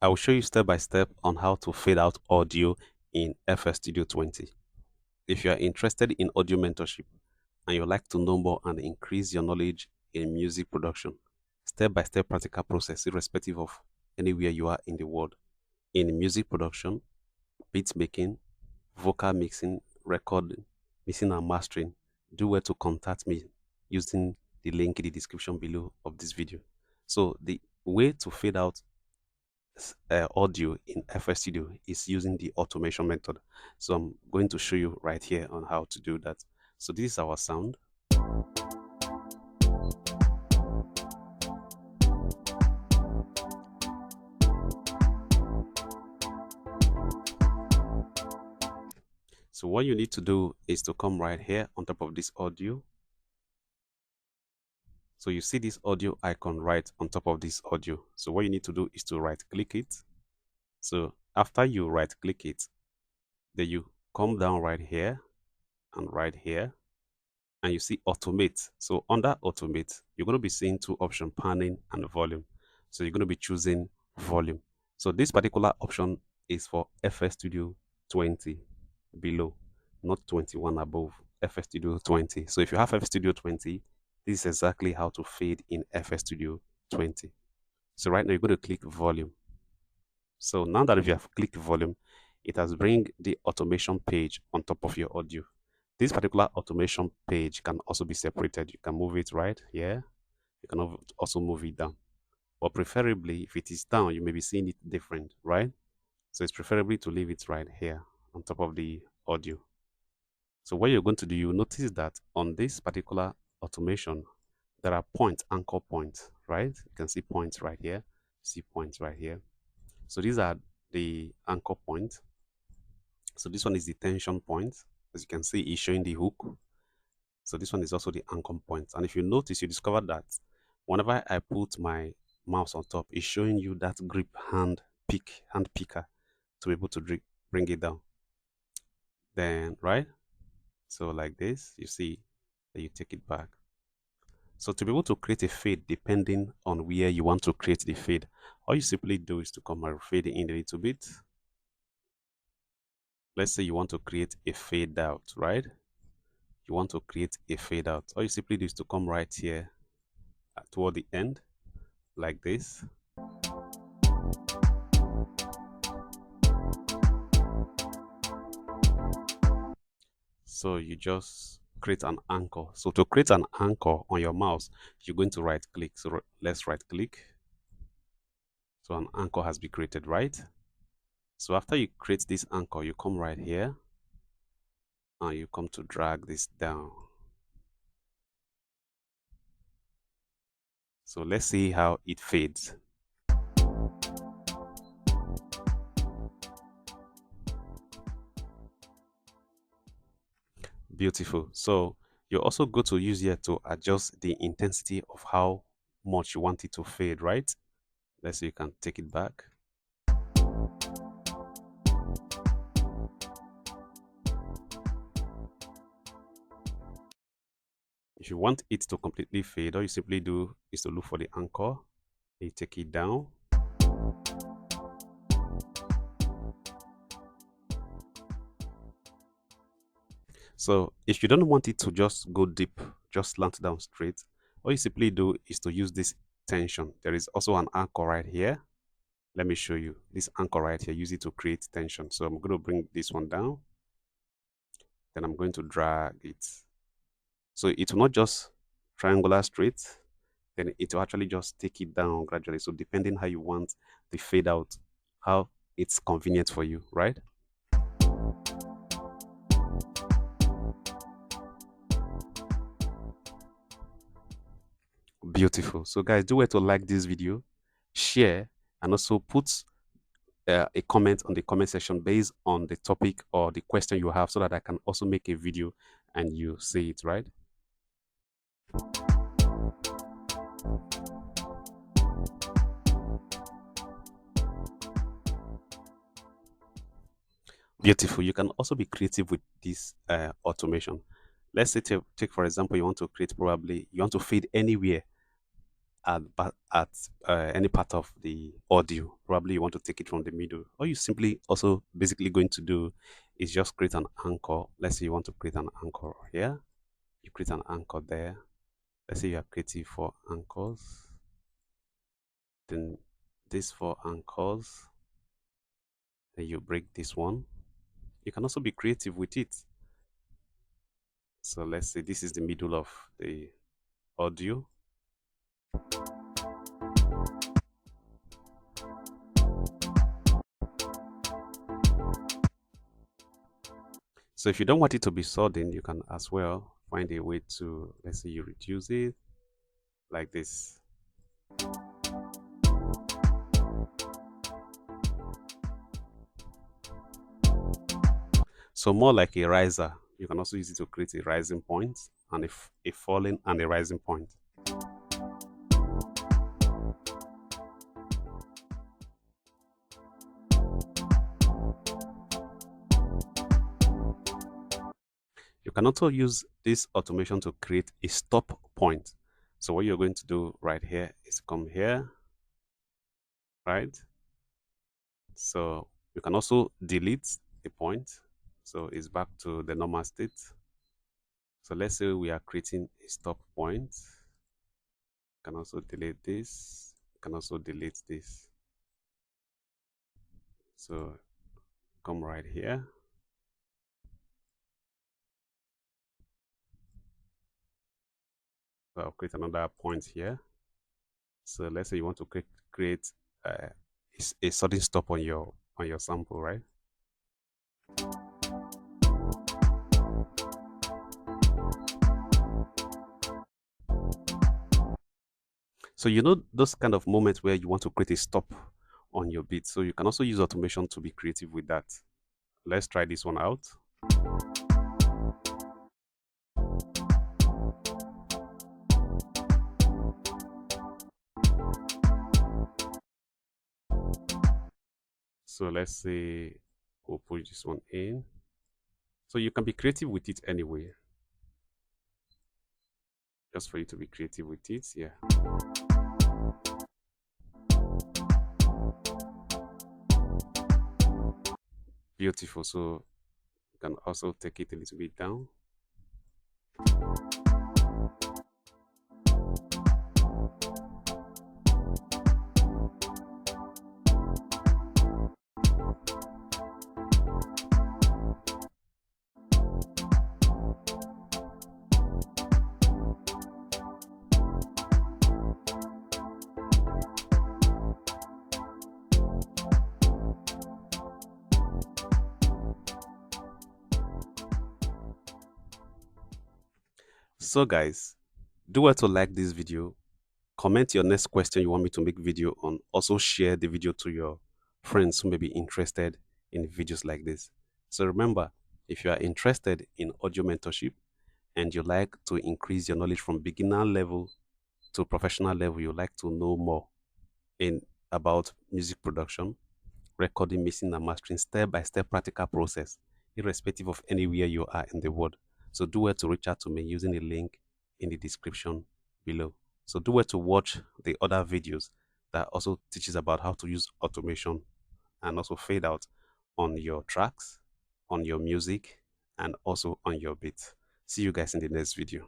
I will show you step by step on how to fade out audio in FL Studio 20. If you are interested in audio mentorship and you like to know more and increase your knowledge in music production, step by step practical process, irrespective of anywhere you are in the world, in music production, beat making, vocal mixing, recording, mixing and mastering, do well to contact me using the link in the description below of this video. So the way to fade out audio in FL Studio is using the automation method. So I'm going to show you right here on how to do that. So this is our sound. So what you need to do is to come right here on top of this audio. So you see this audio icon right on top of this audio. So what you need to do is to right click it. So after you right click it, then you come down right here and right here and you see automate. So under automate, you're going to be seeing two options, panning and volume. So you're going to be choosing volume. So this particular option is for FL Studio 20 below, not 21 above. FL Studio 20. So if you have FL Studio 20, this is exactly how to fade in FL Studio 20. So right now you're going to click volume. So now that you have clicked volume, it has bring the automation page on top of your audio. This particular automation page can also be separated. You can move it right here. You can also move it down. But preferably, if it is down, you may be seeing it different, right? So it's preferably to leave it right here on top of the audio. So what you're going to do, you notice that on this particular automation, there are points, anchor points, right? You can see points right here, see points right here. So these are the anchor points. So this one is the tension point. As you can see, it's showing the hook. So this one is also the anchor point. And if you notice, you discover that whenever I put my mouse on top, it's showing you that grip hand picker to be able to bring it down. Then, right? So like this, you see that you take it back. So to be able to create a fade, depending on where you want to create the fade, all you simply do is to come and fade it in a little bit. Let's say you want to create a fade out, right? You want to create a fade out. All you simply do is to come right here toward the end, like this. So you just create an anchor. So to create an anchor on your mouse, you're going to right click. So let's right click. So an anchor has been created, right? So after you create this anchor, you come right here and you come to drag this down. So let's see how it fades. Beautiful. So you also go to use here to adjust the intensity of how much you want it to fade, right? Let's see, you can take it back. If you want it to completely fade, all you simply do is to look for the anchor. You take it down. So if you don't want it to just go deep, just slant down straight, all you simply do is to use this tension. There is also an anchor right here. Let me show you this anchor right here. Use it to create tension. So I'm going to bring this one down. Then I'm going to drag it. So it will not just triangular straight, then it will actually just take it down gradually. So depending how you want the fade out, how it's convenient for you, right? Beautiful. So guys, do well to like this video, share, and also put a comment on the comment section based on the topic or the question you have so that I can also make a video and you see it, right? Beautiful. You can also be creative with this automation. Let's say take for example, you want to create, probably you want to fade anywhere at any part of the audio. Probably you want to take it from the middle. All you simply also basically going to do is just create an anchor. Let's say you want to create an anchor here. You create an anchor there. Let's say you are creative for anchors. Then this for anchors. Then you break this one. You can also be creative with it. So let's say this is the middle of the audio. So if you don't want it to be sudden, you can as well find a way to, let's say you reduce it like this. So more like a riser. You can also use it to create a rising point and a falling and a rising point. You can also use this automation to create a stop point. So what you're going to do right here is come here, right? So you can also delete a point. So it's back to the normal state. So let's say we are creating a stop point. You can also delete this. You can also delete this. So come right here. So I'll create another point here. So let's say you want to create a sudden stop on your sample, right? So you know those kind of moments where you want to create a stop on your beat. So you can also use automation to be creative with that. Let's try this one out. So let's say we'll put this one in. So you can be creative with it anyway. Just for you to be creative with it, yeah. Beautiful. So you can also take it a little bit down. So guys, do well to like this video, comment your next question you want me to make video on, also share the video to your friends who may be interested in videos like this. So remember, if you are interested in audio mentorship and you like to increase your knowledge from beginner level to professional level, you like to know more in about music production, recording, mixing, and mastering, step-by-step practical process, irrespective of anywhere you are in the world. So do well to reach out to me using the link in the description below. So do well to watch the other videos that also teaches about how to use automation and also fade out on your tracks, on your music, and also on your beats. See you guys in the next video.